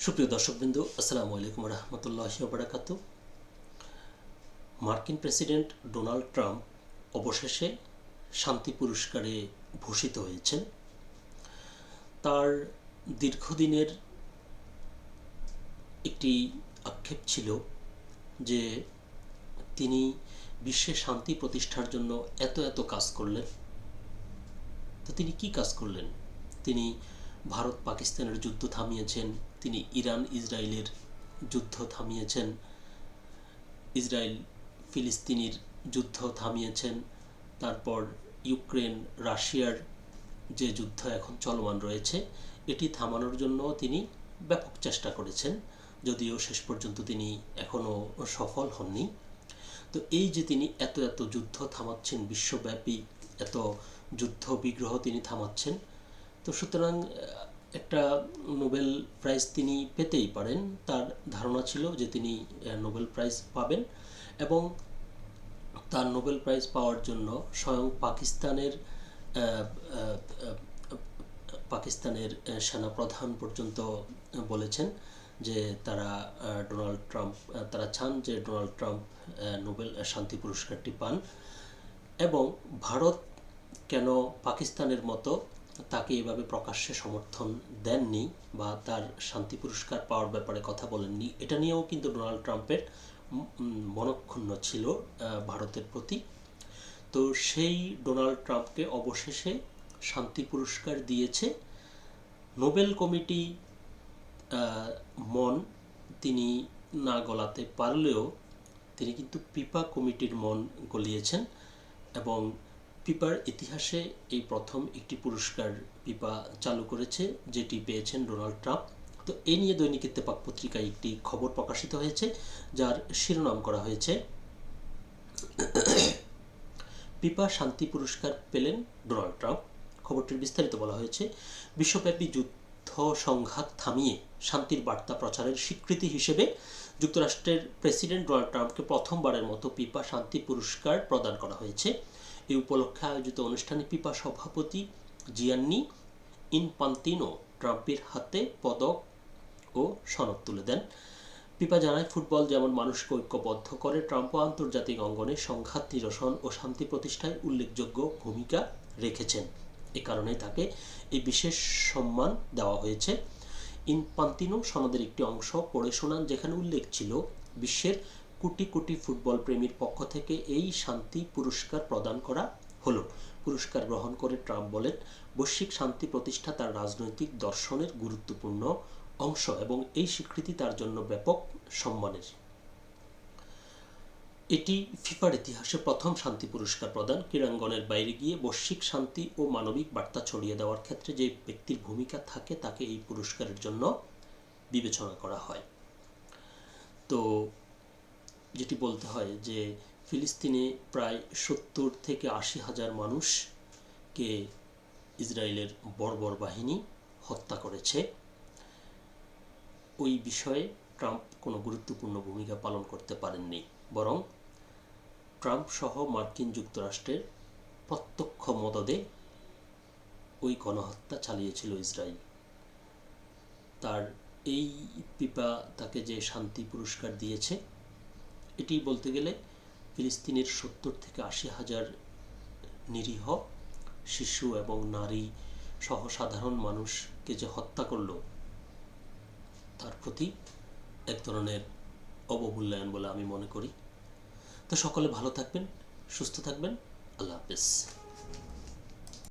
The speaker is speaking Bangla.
সুপ্রিয় দর্শকবৃন্দ, আসসালামু আলাইকুম রহমতুল্লাহি ওয়া বারাকাতুহু। মার্কিন প্রেসিডেন্ট ডোনাল্ড ট্রাম্প অবশেষে শান্তি পুরস্কারে ভূষিত হয়েছেন। তার দীর্ঘদিনের একটি আক্ষেপ ছিল যে তিনি বিশ্বে শান্তি প্রতিষ্ঠার জন্য এত কাজ করলেন। তো তিনি কি কাজ করলেন? তিনি ভারত পাকিস্তানের যুদ্ধ থামিয়েছেন, তিনি ইরান ইসরায়েলের যুদ্ধ থামিয়েছেন, ইসরায়েল ফিলিস্তিনির যুদ্ধ থামিয়েছেন, তারপর ইউক্রেন রাশিয়ার যে যুদ্ধ এখন চলমান রয়েছে এটি থামানোর জন্য তিনি ব্যাপক চেষ্টা করেছেন, যদিও শেষ পর্যন্ত তিনি এখনও সফল হননি। তো এই যে তিনি এত যুদ্ধ থামাচ্ছেন, বিশ্বব্যাপী এত যুদ্ধ বিগ্রহ তিনি থামাচ্ছেন, তো সুতরাং একটা নোবেল প্রাইজ তিনি পেতেই পারেন। তার ধারণা ছিল যে তিনি নোবেল প্রাইজ পাবেন এবং তার নোবেল প্রাইজ পাওয়ার জন্য স্বয়ং পাকিস্তানের সেনাপ্রধান পর্যন্ত বলেছেন যে তারা চান যে ডোনাল্ড ট্রাম্প নোবেল শান্তি পুরস্কারটি পান। এবং ভারত কেন পাকিস্তানের মতো তাকে এভাবে প্রকাশ্যে সমর্থন দেননি বা তার শান্তি পুরস্কার পাওয়ার ব্যাপারে কথা বলেননি, এটা নিয়েও কিন্তু ডোনাল্ড ট্রাম্পের মনক্ষুণ্ণ ছিল ভারতের প্রতি। তো সেই ডোনাল্ড ট্রাম্পকে অবশেষে শান্তি পুরস্কার দিয়েছে নোবেল কমিটি। মন তিনি না গলাতে পারলেও তিনি কিন্তু পিপা কমিটির মন গলিয়েছেন এবং পিপার ইতিহাসে এই প্রথম একটি পুরস্কার পিপা চালু করেছে, যেটি পেয়েছেন ডোনাল্ড ট্রাম্প। তো এই নিয়ে দৈনিক ইত্তেফাক পত্রিকায় একটি খবর প্রকাশিত হয়েছে, যার শিরোনাম করা হয়েছে পিপা শান্তি পুরস্কার পেলেন ডোনাল্ড ট্রাম্প। খবরটির বিস্তারিত বলা হয়েছে, বিশ্বব্যাপী যুদ্ধ সংঘাত থামিয়ে শান্তির বার্তা প্রচারের স্বীকৃতি হিসেবে যুক্তরাষ্ট্রের প্রেসিডেন্ট ডোনাল্ড ট্রাম্পকে প্রথমবারের মতো পিপা শান্তি পুরস্কার প্রদান করা হয়েছে। এই উপলক্ষে আয়োজিত অনুষ্ঠানে পিপা সভাপতি জিয়ান্নি ইনফান্তিনো ট্রাম্পের হাতে পদক ও সনদ তুলে দেন। পিপা জানায়, ফুটবল যেমন মানুষকে ঐক্যবদ্ধ করে, ট্রাম্পও আন্তর্জাতিক অঙ্গনে সংঘাত নিরসন ও শান্তি প্রতিষ্ঠায় উল্লেখযোগ্য ভূমিকা রেখেছেন। এ কারণে তাকে এই বিশেষ সম্মান দেওয়া হয়েছে। ইনফান্তিনো সনদের একটি অংশ পড়ে শোনান, যেখানে উল্লেখ ছিল বিশ্বের কোটি কোটি ফুটবল প্রেমীর পক্ষ থেকে এই শান্তি পুরস্কার প্রদান করা হলো। পুরস্কার গ্রহণ করে ট্রাম্প বলেন, বৈশ্বিক শান্তি প্রতিষ্ঠা তার রাজনৈতিক দর্শনের গুরুত্বপূর্ণ অংশ এবং এই স্বীকৃতি তার জন্য ব্যাপক সম্মানের। এটি ফিফার ইতিহাসে প্রথম শান্তি পুরস্কার প্রদান। ক্রীড়াঙ্গনের বাইরে গিয়ে বৈশ্বিক শান্তি ও মানবিক বার্তা ছড়িয়ে দেওয়ার ক্ষেত্রে যে ব্যক্তির ভূমিকা থাকে তাকে এই পুরস্কারের জন্য বিবেচনা করা হয়। তো যেটি বলতে হয় যে ফিলিস্তিনে প্রায় 70 থেকে 80 হাজার মানুষকে ইসরায়েলের বর্বর বাহিনী হত্যা করেছে। ওই বিষয়ে ট্রাম্প কোনো গুরুত্বপূর্ণ ভূমিকা পালন করতে পারেননি, বরং ট্রাম্প সহ মার্কিন যুক্তরাষ্ট্রের প্রত্যক্ষ মদদে ওই গণহত্যা চালিয়েছিল ইসরায়েল। তার এই পিপা তাকে যে শান্তি পুরস্কার দিয়েছে, এটি বলতে গেলে ফিলিস্তিনের 70 থেকে 80 হাজার নিরীহ শিশু এবং নারী সহ সাধারণ মানুষকে যে হত্যা করলো, তার প্রতি এক ধরনের অবমূল্যায়ন বলে আমি মনে করি। তো সকলে ভালো থাকবেন, সুস্থ থাকবেন। আল্লাহ হাফেজ।